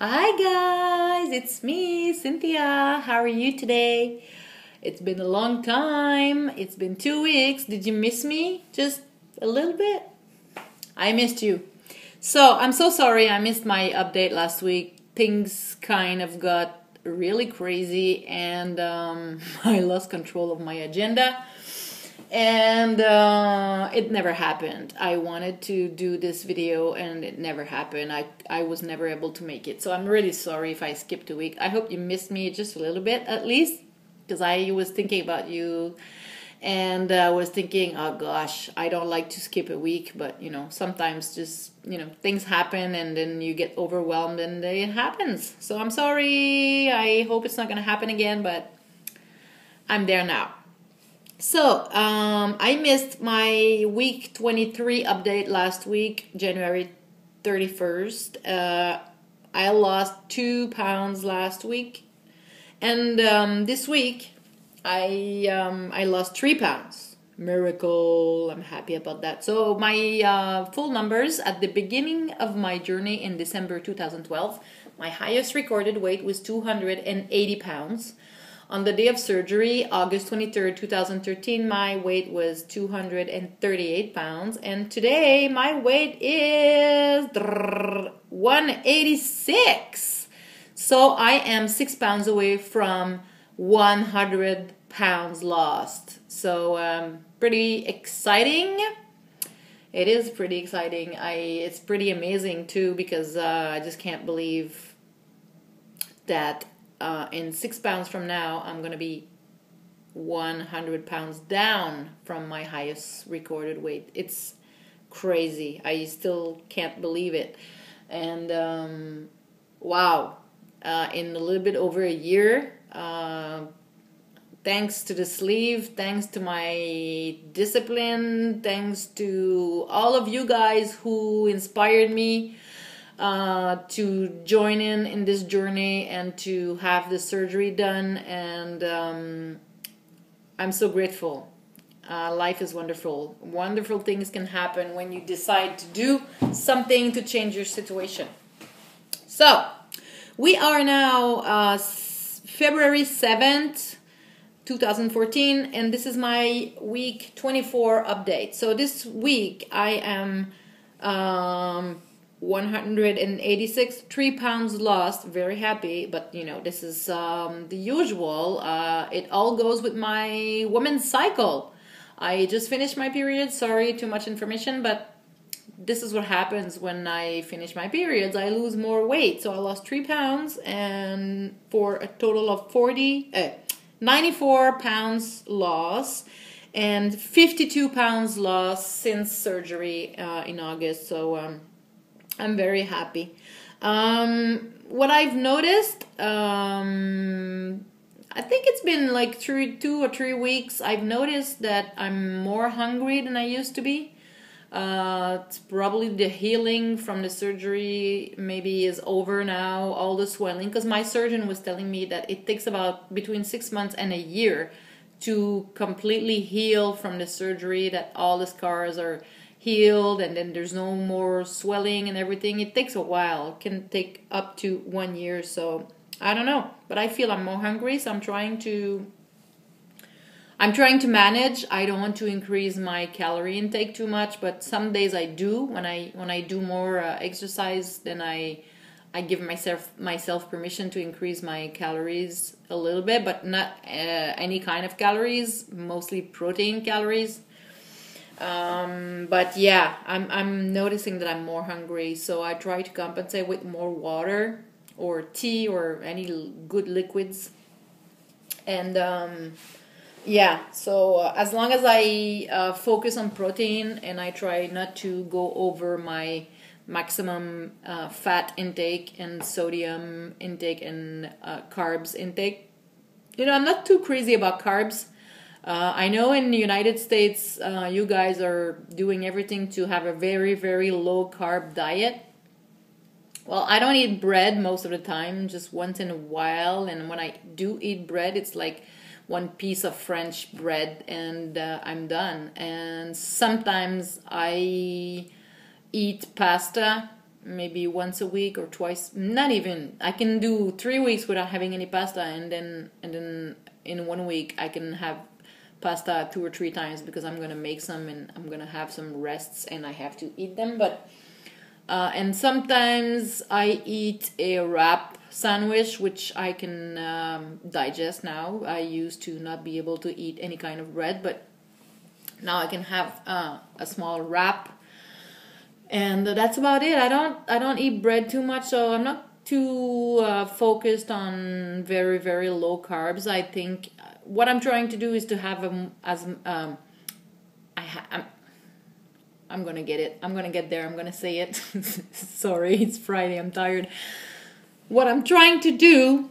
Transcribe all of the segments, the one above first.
Hi guys, it's me, Cynthia. How are you today? It's been a long time. It's been 2 weeks. Did you miss me? Just a little bit? I missed you. So, I'm so sorry I missed my update last week. Things kind of got really crazy and I lost control of my agenda. And it never happened. I wanted to do this video and it never happened. I was never able to make it. So I'm really sorry if I skipped a week. I hope you missed me just a little bit at least, because I was thinking about you and was thinking, oh gosh, I don't like to skip a week, but sometimes just things happen and then you get overwhelmed and it happens. So I'm sorry. I hope it's not going to happen again, but I'm there now. So, I missed my week 23 update last week, January 31st. I lost 2 pounds last week. And this week, I lost 3 pounds. Miracle. I'm happy about that. So, my full numbers at the beginning of my journey in December 2012, my highest recorded weight was 280 pounds. On the day of surgery, August 23rd, 2013, my weight was 238 pounds. And today, my weight is 186. So I am 6 pounds away from 100 pounds lost. So pretty exciting. It is pretty exciting. It's pretty amazing too, because I just can't believe that in 6 pounds from now, I'm going to be 100 pounds down from my highest recorded weight. It's crazy. I still can't believe it. And wow, in a little bit over a year, thanks to the sleeve, thanks to my discipline, thanks to all of you guys who inspired me to join in this journey and to have the surgery done, and I'm so grateful. Life is wonderful. Wonderful things can happen when you decide to do something to change your situation. So we are now February 7th 2014, and this is my week 24 update. So this week I am 186, 3 pounds lost, very happy, but this is the usual. It all goes with my woman's cycle. I just finished my period. Sorry, too much information, but this is what happens when I finish my periods. I lose more weight. So I lost 3 pounds, and for a total of 94 pounds loss and 52 pounds lost since surgery in August. So I'm very happy. What I've noticed, I think it's been like 2 or 3 weeks. I've noticed that I'm more hungry than I used to be. It's probably the healing from the surgery maybe is over now, all the swelling, because my surgeon was telling me that it takes about between 6 months and a year to completely heal from the surgery, that all the scars are healed and then there's no more swelling and everything. It takes a while. It can take up to 1 year. So I don't know, but I feel I'm more hungry, so I'm trying to manage. I don't want to increase my calorie intake too much, but some days I do. When I do more exercise, then I give myself permission to increase my calories a little bit, but not any kind of calories, mostly protein calories. But yeah, I'm noticing that I'm more hungry, so I try to compensate with more water or tea or any good liquids. And yeah, so as long as I focus on protein and I try not to go over my maximum fat intake and sodium intake and carbs intake. I'm not too crazy about carbs. I know in the United States, you guys are doing everything to have a very, very low carb diet. Well, I don't eat bread most of the time, just once in a while. And when I do eat bread, it's like one piece of French bread and I'm done. And sometimes I eat pasta maybe once a week or twice. Not even. I can do 3 weeks without having any pasta, and then in 1 week I can have pasta 2 or 3 times because I'm gonna make some and I'm gonna have some rests and I have to eat them. But and sometimes I eat a wrap sandwich, which I can digest now. I used to not be able to eat any kind of bread, but now I can have a small wrap, and that's about it. I don't eat bread too much, so I'm not too focused on very, very low carbs. I think what I'm trying to do is to have I'm gonna get it. I'm gonna get there. I'm gonna say it. Sorry, it's Friday. I'm tired. What I'm trying to do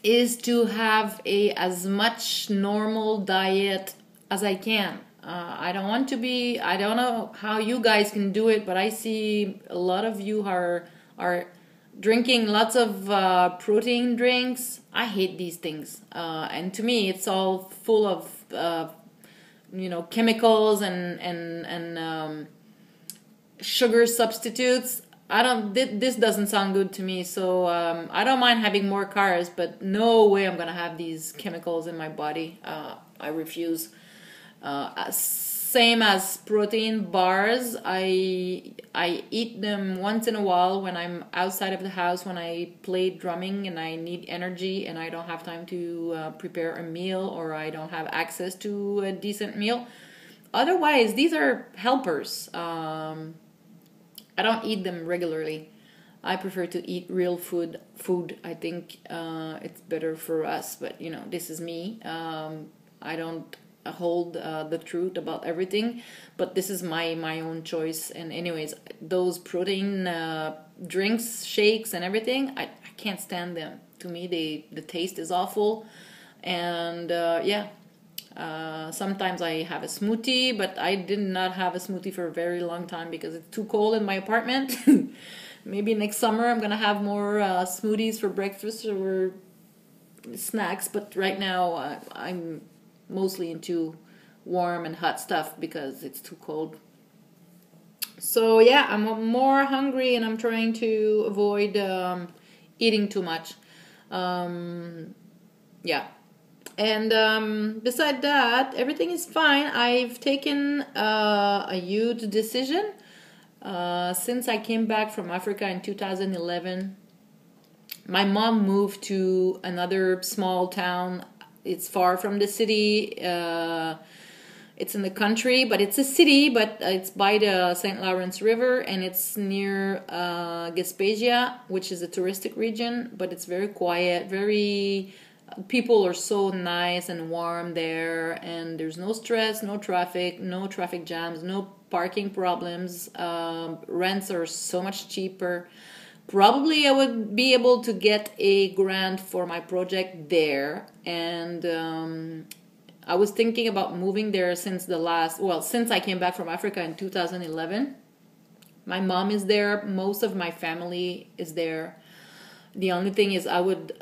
is to have as much normal diet as I can. I don't want to be. I don't know how you guys can do it, but I see a lot of you are drinking lots of protein drinks. I hate these things, and to me, it's all full of chemicals and sugar substitutes. This doesn't sound good to me, so I don't mind having more carbs, but no way I'm gonna have these chemicals in my body. I refuse. Same as protein bars. I eat them once in a while when I'm outside of the house, when I play drumming and I need energy and I don't have time to prepare a meal, or I don't have access to a decent meal. Otherwise, these are helpers. I don't eat them regularly. I prefer to eat real food. I think it's better for us, but this is me. I don't hold the truth about everything, but this is my own choice. And anyways, those protein drinks, shakes and everything, I can't stand them. To me, the taste is awful. And sometimes I have a smoothie, but I did not have a smoothie for a very long time because it's too cold in my apartment. Maybe next summer I'm gonna have more smoothies for breakfast or snacks, but right now I'm mostly into warm and hot stuff because it's too cold. So yeah, I'm more hungry and I'm trying to avoid eating too much. Yeah. And beside that, everything is fine. I've taken a huge decision since I came back from Africa in 2011. My mom moved to another small town. It's far from the city. It's in the country, but it's a city, but it's by the St. Lawrence River, and it's near Gaspesia, which is a touristic region, but it's very quiet, people are so nice and warm there, and there's no stress, no traffic jams, no parking problems. Rents are so much cheaper. Probably I would be able to get a grant for my project there, and I was thinking about moving there since I came back from Africa in 2011. My mom is there, most of my family is there. The only thing is I would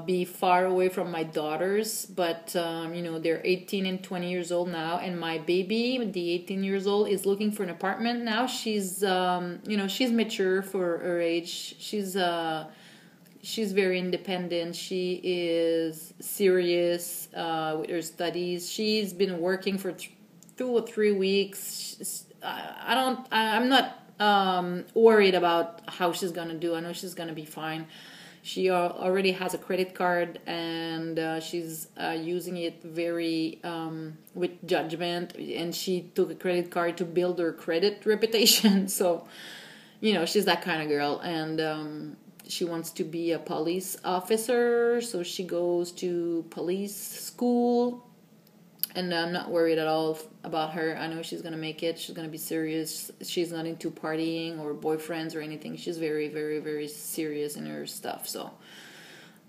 be far away from my daughters, but they're 18 and 20 years old now, and my baby, the 18 years old, is looking for an apartment now. She's she's mature for her age. She's very independent. She is serious with her studies. She's been working for 2 or 3 weeks. I'm not worried about how she's gonna do. I know she's gonna be fine. She already has a credit card, and she's using it very with judgment, and she took a credit card to build her credit reputation. So she's that kind of girl, and she wants to be a police officer, so she goes to police school. And I'm not worried at all about her. I know she's going to make it. She's going to be serious. She's not into partying or boyfriends or anything. She's very, very, very serious in her stuff. So,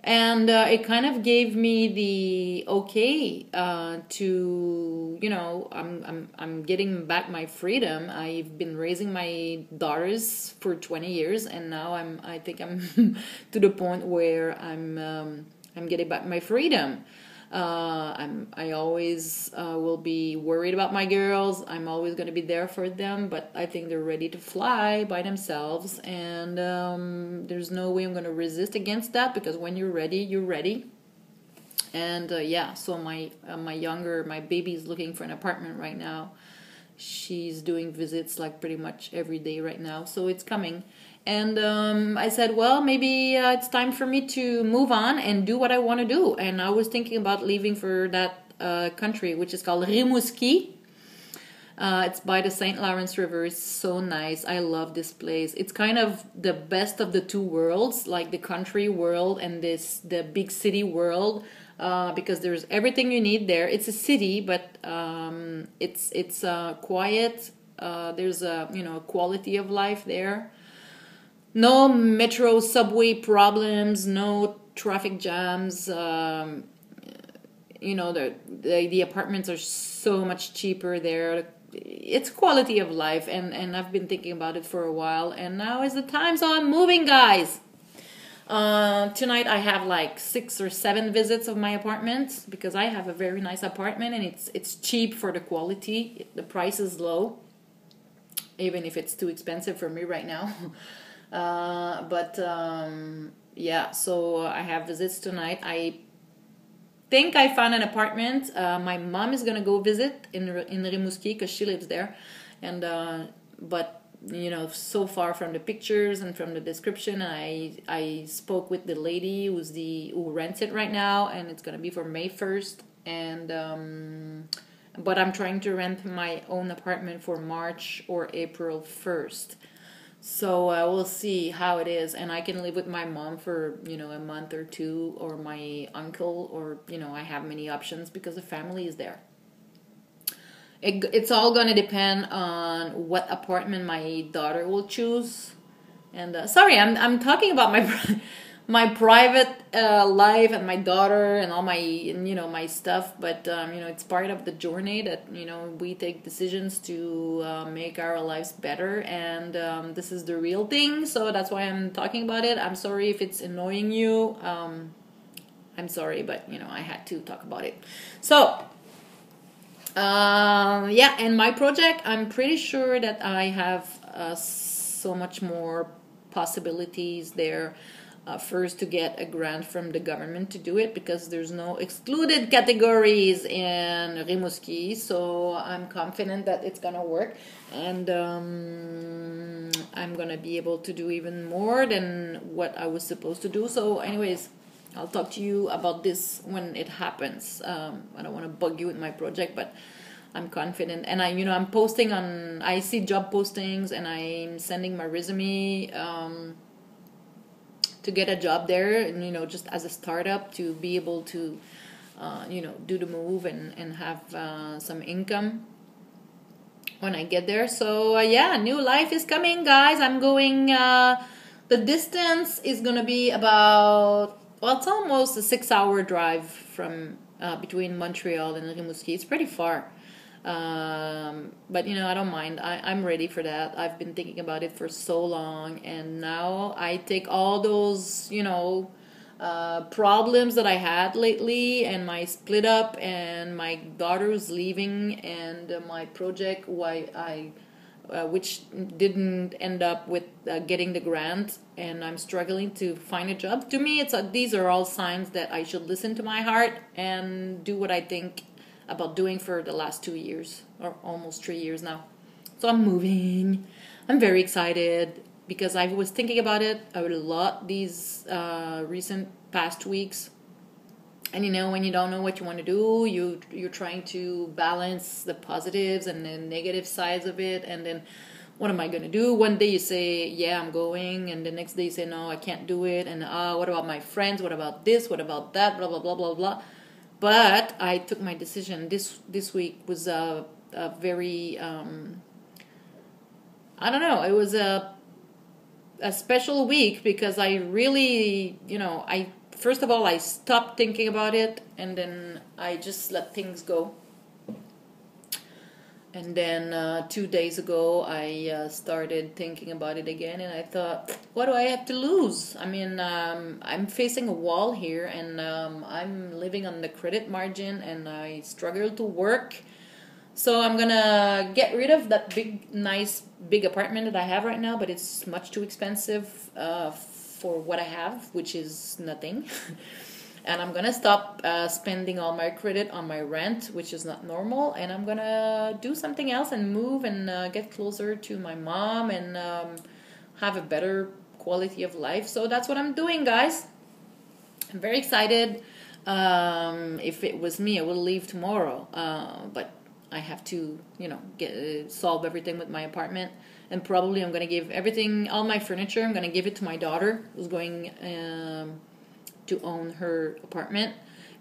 and it kind of gave me the okay to, I'm getting back my freedom. I've been raising my daughters for 20 years, and now I think I'm to the point where I'm getting back my freedom. I always will be worried about my girls. I'm always going to be there for them, but I think they're ready to fly by themselves, and there's no way I'm going to resist against that, because when you're ready, you're ready. And yeah, so my baby is looking for an apartment right now. She's doing visits like pretty much every day right now, so it's coming. And I said, well, maybe it's time for me to move on and do what I want to do. And I was thinking about leaving for that country, which is called Rimouski. It's by the St. Lawrence River. It's so nice. I love this place. It's kind of the best of the two worlds, like the country world and the big city world, because there's everything you need there. It's a city, but it's quiet. There's a quality of life there. No metro subway problems, no traffic jams. The apartments are so much cheaper there. It's quality of life, and I've been thinking about it for a while, and now is the time, so I'm moving, guys. Tonight I have like 6 or 7 visits of my apartment, because I have a very nice apartment, and it's cheap for the quality. The price is low, even if it's too expensive for me right now. Yeah, so I have visits tonight. I think I found an apartment. My mom is gonna go visit in Rimouski because she lives there, and but so far from the pictures and from the description, I spoke with the lady who rents it right now, and it's gonna be for May 1st, and but I'm trying to rent my own apartment for March or April 1st. So we'll see how it is, and I can live with my mom for a month or 2, or my uncle, or I have many options because the family is there. It's all gonna depend on what apartment my daughter will choose. And sorry, I'm talking about my private life and my daughter and all my stuff, but it's part of the journey that we take decisions to make our lives better, and this is the real thing, so that's why I'm talking about it. I'm sorry if it's annoying you. I'm sorry, but I had to talk about it. So yeah, and my project, I'm pretty sure that I have so much more possibilities there. First, to get a grant from the government to do it, because there's no excluded categories in Rimouski, so I'm confident that it's gonna work, and I'm gonna be able to do even more than what I was supposed to do. So anyways, I'll talk to you about this when it happens. I don't want to bug you with my project, but I'm confident, and I'm posting on, I see job postings, and I'm sending my resume to get a job there, and just as a startup, to be able to do the move and have some income when I get there. So yeah, new life is coming, guys. I'm going, the distance is gonna be about, well, it's almost a 6-hour drive from between Montreal and Rimouski. It's pretty far. But I don't mind. I'm ready for that. I've been thinking about it for so long, and now I take all those problems that I had lately, and my split up, and my daughter's leaving, and my project which didn't end up with getting the grant, and I'm struggling to find a job. To me, these are all signs that I should listen to my heart and do what I think about doing for the last 2 years, or almost 3 years now. So I'm moving. I'm very excited because I was thinking about it a lot these recent past weeks. And when you don't know what you want to do, you're trying to balance the positives and the negative sides of it, and then what am I going to do? One day you say, yeah, I'm going, and the next day you say, no, I can't do it, and what about my friends? What about this? What about that? Blah, blah, blah, blah, blah. But I took my decision. This week was a very, I don't know, it was a special week, because I really, first of all, I stopped thinking about it, and then I just let things go. And then 2 days ago, I started thinking about it again, and I thought, what do I have to lose? I mean, I'm facing a wall here, and I'm living on the credit margin, and I struggle to work. So I'm gonna get rid of that nice big apartment that I have right now, but it's much too expensive for what I have, which is nothing. And I'm gonna stop spending all my credit on my rent, which is not normal. And I'm gonna do something else and move and get closer to my mom and have a better quality of life. So that's what I'm doing, guys. I'm very excited. If it was me, I would leave tomorrow. But I have to, solve everything with my apartment. And probably I'm gonna give everything, all my furniture, I'm gonna give it to my daughter, who's going to own her apartment.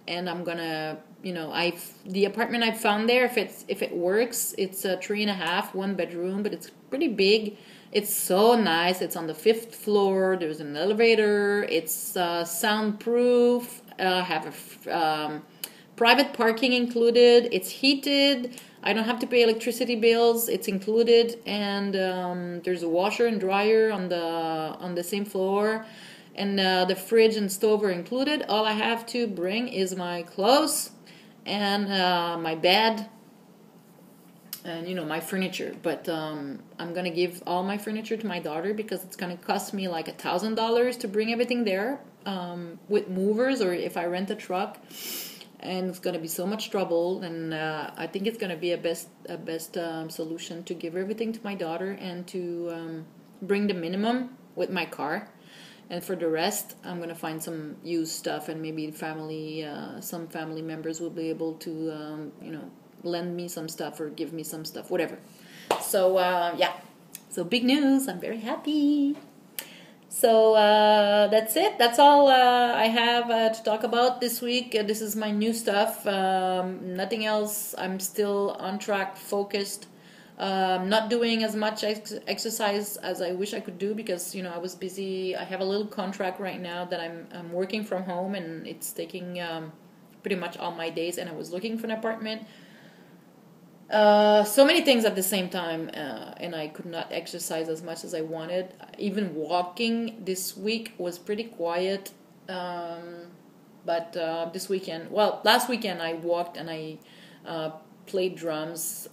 And I'm gonna, the apartment I found there, if it works, it's a 3.5, 1 bedroom, but it's pretty big. It's so nice. It's on the 5th floor. There's an elevator. It's soundproof. Have a private parking included. It's heated. I don't have to pay electricity bills. It's included, and there's a washer and dryer on the same floor. And the fridge and stove are included. All I have to bring is my clothes and my bed and, my furniture. But I'm going to give all my furniture to my daughter because it's going to cost me like $1,000 to bring everything there with movers or if I rent a truck. And it's going to be so much trouble. And I think it's going to be a best solution to give everything to my daughter and to bring the minimum with my car. And for the rest, I'm going to find some used stuff, and maybe some family members will be able to, lend me some stuff or give me some stuff, whatever. So, yeah. So big news. I'm very happy. So that's it. That's all I have to talk about this week. This is my new stuff. Nothing else. I'm still on track, focused. Not doing as much exercise as I wish I could do because I was busy. I have a little contract right now that I'm working from home, and it's taking pretty much all my days. And I was looking for an apartment. So many things at the same time, and I could not exercise as much as I wanted. Even walking this week was pretty quiet. But this weekend, last weekend I walked and I played drums.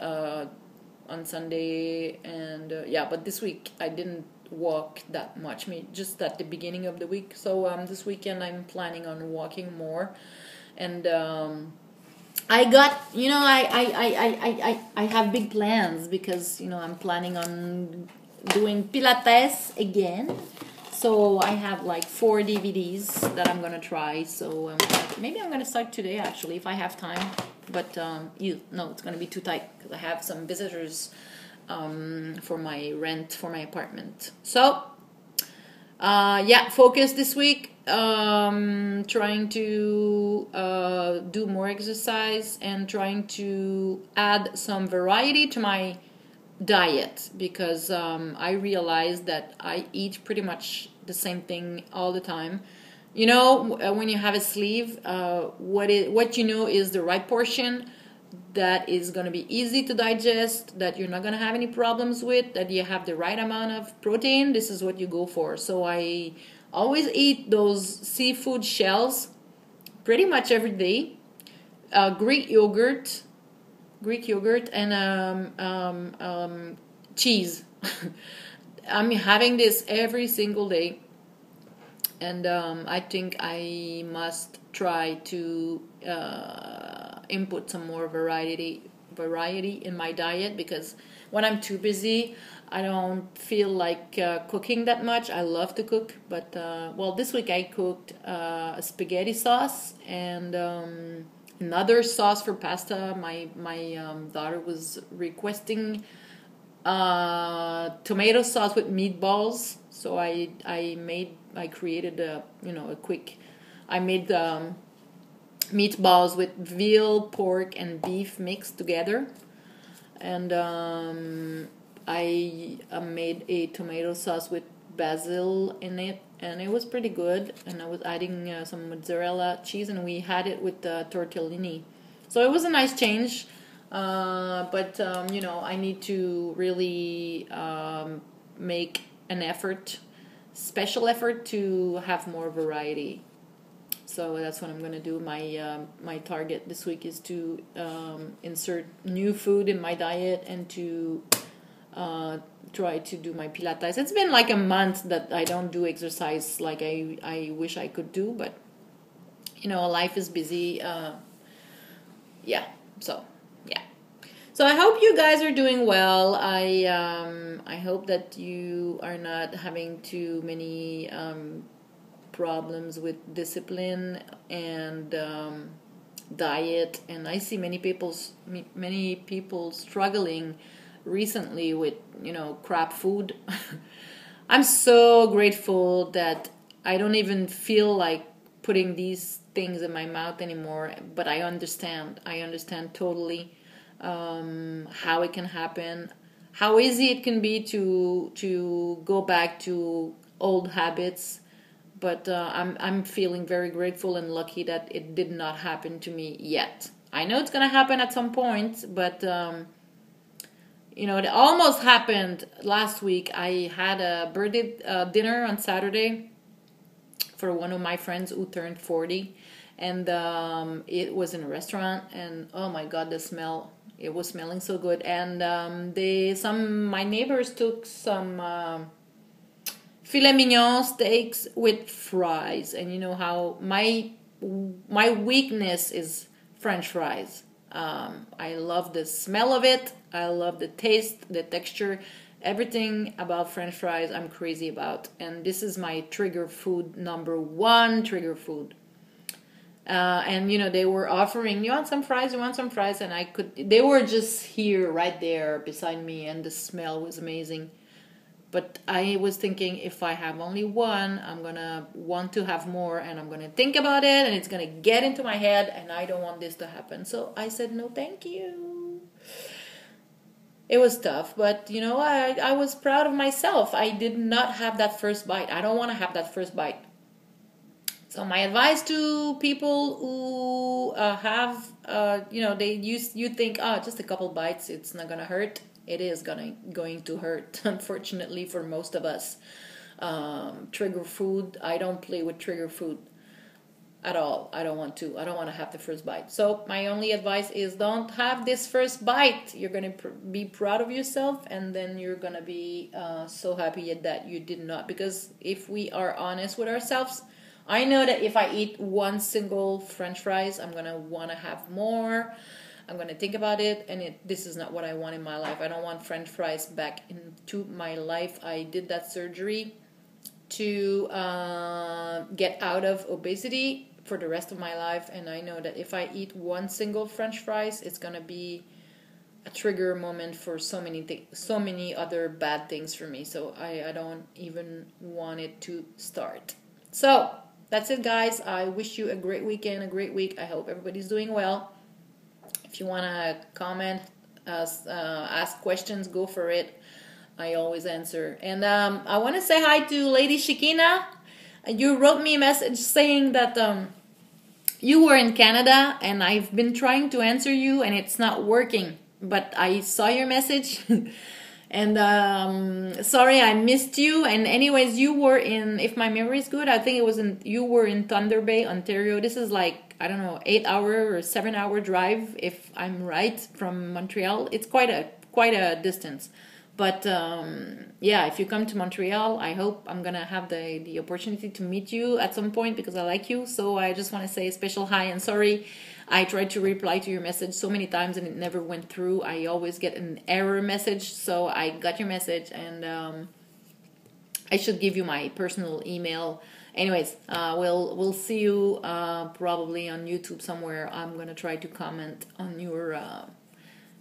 On Sunday and but this week I didn't walk that much, just at the beginning of the week. So this weekend I'm planning on walking more, and I got I have big plans because I'm planning on doing Pilates again. So I have like 4 DVDs that I'm gonna try. So maybe I'm gonna start today actually if I have time. But it's going to be too tight because I have some visitors for my rent for my apartment. So, focus this week. Trying to do more exercise and trying to add some variety to my diet because I realized that I eat pretty much the same thing all the time. When you have a sleeve, what is the right portion that is going to be easy to digest, that you're not going to have any problems with, that you have the right amount of protein. This is what you go for. So I always eat those seafood shells pretty much every day. Greek yogurt, and cheese. I'm having this every single day. And I think I must try to input some more variety in my diet because when I'm too busy, I don't feel like cooking that much. I love to cook, but this week I cooked a spaghetti sauce and another sauce for pasta. My daughter was requesting tomato sauce with meatballs, so I created I made meatballs with veal, pork, and beef mixed together, and I made a tomato sauce with basil in it, and it was pretty good. And I was adding some mozzarella cheese, and we had it with tortellini, so it was a nice change. But you know, I need to really make an effort, special effort, to have more variety. So that's what I'm gonna do. My target this week is to insert new food in my diet and to try to do my Pilates. It's been like a month that I don't do exercise like I wish I could do, but you know, life is busy. Yeah. So yeah. So I hope you guys are doing well. I hope that you are not having too many problems with discipline and diet. And I see many people struggling recently with, you know, crap food. I'm so grateful that I don't even feel like putting these things in my mouth anymore, but I understand totally how it can happen, how easy it can be to go back to old habits. But I'm feeling very grateful and lucky that it did not happen to me yet. I know it's gonna happen at some point, but you know, it almost happened last week. I had a birthday dinner on Saturday for one of my friends who turned 40, and it was in a restaurant, and oh my god, the smell, it was smelling so good. And my neighbors took some filet mignon steaks with fries, and you know how my weakness is French fries. I love the smell of it, I love the taste, the texture, everything about French fries I'm crazy about. And this is my trigger food, number one trigger food. And you know, they were offering, you want some fries, and they were just here right there beside me, and the smell was amazing. But I was thinking, if I have only one, I'm gonna want to have more, and I'm gonna think about it, and it's gonna get into my head, and I don't want this to happen. So I said, no thank you. It was tough, but you know, I was proud of myself. I did not have that first bite. I don't want to have that first bite. So my advice to people who have, you know, you think, just a couple bites, it's not gonna hurt. It is going to hurt, unfortunately, for most of us. Trigger food, I don't play with trigger food at all. I don't want to have the first bite. So my only advice is, don't have this first bite. You're going to be proud of yourself, and then you're going to be so happy that you did not. Because if we are honest with ourselves, I know that if I eat one single French fries, I'm going to want to have more. I'm going to think about it, and this is not what I want in my life. I don't want French fries back into my life. I did that surgery to get out of obesity for the rest of my life, and I know that if I eat one single French fries, it's going to be a trigger moment for so many other bad things for me. So I don't even want it to start. So that's it, guys. I wish you a great weekend, a great week. I hope everybody's doing well. If you want to comment, ask questions, go for it. I always answer. And I want to say hi to Lady Shikina. You wrote me a message saying that you were in Canada, and I've been trying to answer you, and it's not working. But I saw your message. And sorry, I missed you. And anyways, you were in, if my memory is good, I think you were in Thunder Bay, Ontario. This is like, I don't know, 8-hour or 7-hour drive, if I'm right, from Montreal. It's quite a distance. But yeah, if you come to Montreal, I hope I'm gonna have the opportunity to meet you at some point, because I like you. So I just want to say a special hi, and sorry, I tried to reply to your message so many times and it never went through. I always get an error message, so I got your message, and I should give you my personal email. Anyways, we'll see you probably on YouTube somewhere. I'm gonna try to comment on your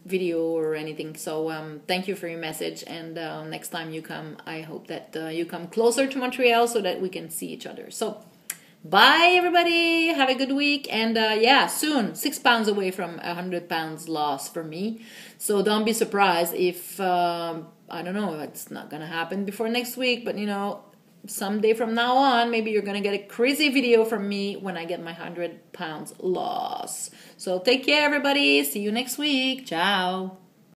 video or anything. So thank you for your message, and next time you come, I hope that you come closer to Montreal so that we can see each other. So bye everybody, have a good week, and yeah, soon 6 pounds away from 100 pounds loss for me. So don't be surprised if I don't know, it's not gonna happen before next week, but you know, someday from now on, maybe you're gonna get a crazy video from me when I get my 100 pounds loss. So take care, everybody. See you next week. Ciao.